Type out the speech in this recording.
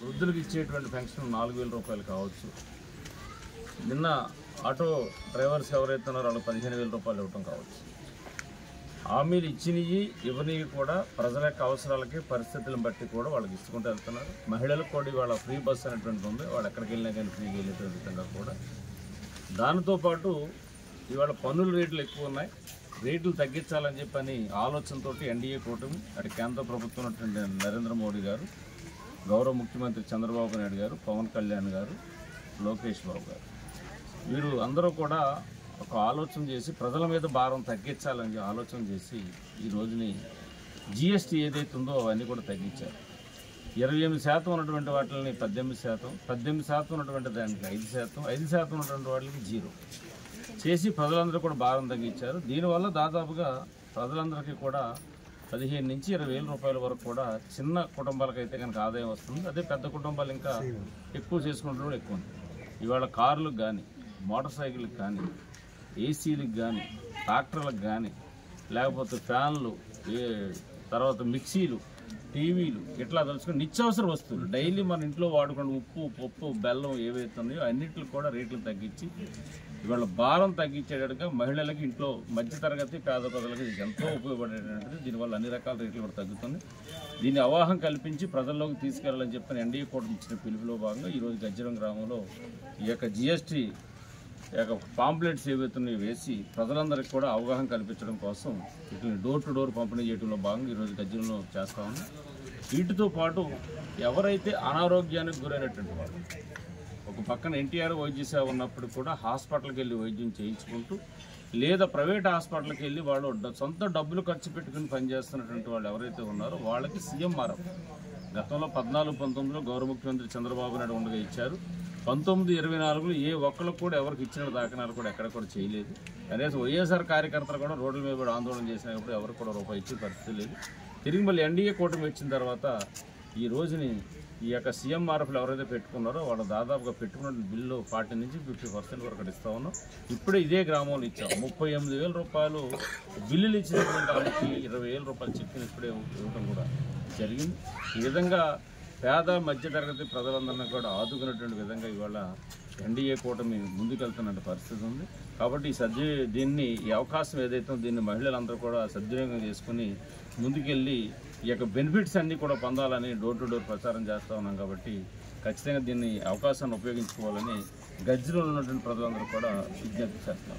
వృద్ధులకు ఇచ్చేటువంటి పెన్షన్ 4,000 రూపాయలు కావచ్చు. నిన్న ఆటో డ్రైవర్స్ ఎవరైతే ఉన్నారో వాళ్ళకి 15,000 రూపాయలు ఇవ్వటం కావచ్చు. హామీలు ఇచ్చినవి ఇవ్వనివి కూడా ప్రజల యొక్క అవసరాలకి పరిస్థితులను బట్టి కూడా వాళ్ళకి ఇచ్చుకుంటూ వెళ్తున్నారు. మహిళలకు కూడా ఇవాళ ఫ్రీ బస్ అనేటువంటి ఉంది, వాళ్ళు ఎక్కడికి వెళ్ళినా కానీ ఫ్రీగా వెళ్ళేటువంటి విధంగా కూడా. దానితో పాటు ఇవాళ పన్నుల రేట్లు ఎక్కువ ఉన్నాయి, రేట్లు తగ్గించాలని చెప్పని ఆలోచనతో ఎన్డీఏ కూటమి అటు కేంద్ర ప్రభుత్వం ఉన్నటువంటి నరేంద్ర మోడీ గారు, గౌరవ ముఖ్యమంత్రి చంద్రబాబు నాయుడు గారు, పవన్ కళ్యాణ్ గారు, లోకేష్ బాబు గారు వీరు అందరూ కూడా ఒక ఆలోచన చేసి ప్రజల మీద భారం తగ్గించాలని ఆలోచన చేసి ఈ రోజుని జిఎస్టీ ఏదైతే ఉందో అవన్నీ కూడా తగ్గించారు. 28% ఉన్నటువంటి వాటిని 18%, 18% ఉన్నటువంటి దానికి 5%, 5% ఉన్నటువంటి వాటికి 0 చేసి ప్రజలందరూ కూడా భారం తగ్గించారు. దీనివల్ల దాదాపుగా ప్రజలందరికీ కూడా 15,000 నుంచి 20,000 రూపాయల వరకు కూడా చిన్న కుటుంబాలకైతే కనుక ఆదాయం వస్తుంది. అదే పెద్ద కుటుంబాలు ఇంకా ఎక్కువ చేసుకుంటూ కూడా ఎక్కువ ఉంది. ఇవాళ కార్లకు కానీ, మోటార్ సైకిళ్ళకి కానీ, ఏసీలకు కానీ, ట్రాక్టర్లకు కానీ, లేకపోతే ఫ్యాన్లు, తర్వాత మిక్సీలు, టీవీలు ఇట్లా తెలుసుకుని నిత్యావసర వస్తువులు డైలీ మన ఇంట్లో వాడుకునే ఉప్పు, పప్పు, బెల్లం ఏవైతే ఉన్నాయో అన్నింటికి కూడా రేట్లు తగ్గించి ఇవాళ భారం తగ్గించేటట్టుగా మహిళలకి, ఇంట్లో మధ్యతరగతి పేద ప్రజలకు ఎంతో ఉపయోగపడేటువంటిది. దీనివల్ల అన్ని రకాల రేట్లు కూడా తగ్గుతుంది. దీన్ని అవగాహన కల్పించి ప్రజల్లోకి తీసుకెళ్లాలని చెప్పని ఎన్డీఏ కూటమి ఇచ్చిన పిలుపులో భాగంగా ఈరోజు గజ్జరం గ్రామంలో ఈ యొక్క జిఎస్టీ యొక్క పాంప్లెట్స్ ఏవైతున్నాయో వేసి ప్రజలందరికీ కూడా అవగాహన కల్పించడం కోసం వీటిని డోర్ టు డోర్ పంపిణీ చేయడంలో భాగంగా ఈరోజు గజ్జరంలో చేస్తా ఉన్నాం. వీటితో పాటు ఎవరైతే అనారోగ్యానికి గురైనటువంటి వాళ్ళు, ఒక పక్కన ఎన్టీఆర్ వైద్య సేవ ఉన్నప్పుడు కూడా హాస్పిటల్కి వెళ్ళి వైద్యం చేయించుకుంటూ, లేదా ప్రైవేట్ హాస్పిటల్కి వెళ్ళి వాళ్ళు సొంత డబ్బులు ఖర్చు పెట్టుకుని పనిచేస్తున్నటువంటి వాళ్ళు ఎవరైతే ఉన్నారో వాళ్ళకి సీఎంఆర్ఎఫ్ గతంలో 14-19లో గౌరవ ముఖ్యమంత్రి చంద్రబాబు నాయుడు ఉండగా ఇచ్చారు. 19-24లో ఏ ఒక్కరికి కూడా ఎవరికి ఇచ్చిన దాఖనాలు కూడా ఎక్కడ కూడా చేయలేదు. కనీసం వైఎస్ఆర్ కార్యకర్తలు కూడా రోడ్ల మీద కూడా ఆందోళన చేసినప్పుడు ఎవరికి కూడా రూపాయి ఇచ్చే పరిస్థితి లేదు. తిరిగి మళ్ళీ ఎన్డీఏ కూటమి వచ్చిన తర్వాత ఈ రోజుని ఈ యొక్క సీఎంఆర్ఎఫ్లు ఎవరైతే పెట్టుకున్నారో వాళ్ళు దాదాపుగా పెట్టుకున్న బిల్లు 40 నుంచి 50% వరకు ఇస్తూ ఉన్నాం. ఇప్పుడే ఇదే గ్రామంలో ఇచ్చాం 38,000 రూపాయలు బిల్లులు ఇచ్చినటువంటి వాళ్ళకి 20,000 రూపాయలు చెక్కుని ఇప్పుడే ఇవ్వడం కూడా జరిగింది. ఈ విధంగా పేద మధ్యతరగతి ప్రజలందరినీ కూడా ఆదుకునేటువంటి విధంగా ఇవాళ ఎన్డీఏ కూటమి ముందుకెళ్తున్న పరిస్థితి ఉంది. కాబట్టి ఈ అవకాశం ఏదైతే దీన్ని మహిళలందరూ కూడా సద్వినియోగం చేసుకుని ముందుకెళ్ళి ఈ యొక్క బెనిఫిట్స్ అన్నీ కూడా పొందాలని డోర్ టు డోర్ ప్రచారం చేస్తూ ఉన్నాం. కాబట్టి ఖచ్చితంగా దీన్ని అవకాశాన్ని ఉపయోగించుకోవాలని గజ్జరంలో ఉన్నటువంటి ప్రజలందరూ కూడా విజ్ఞప్తి చేస్తాం.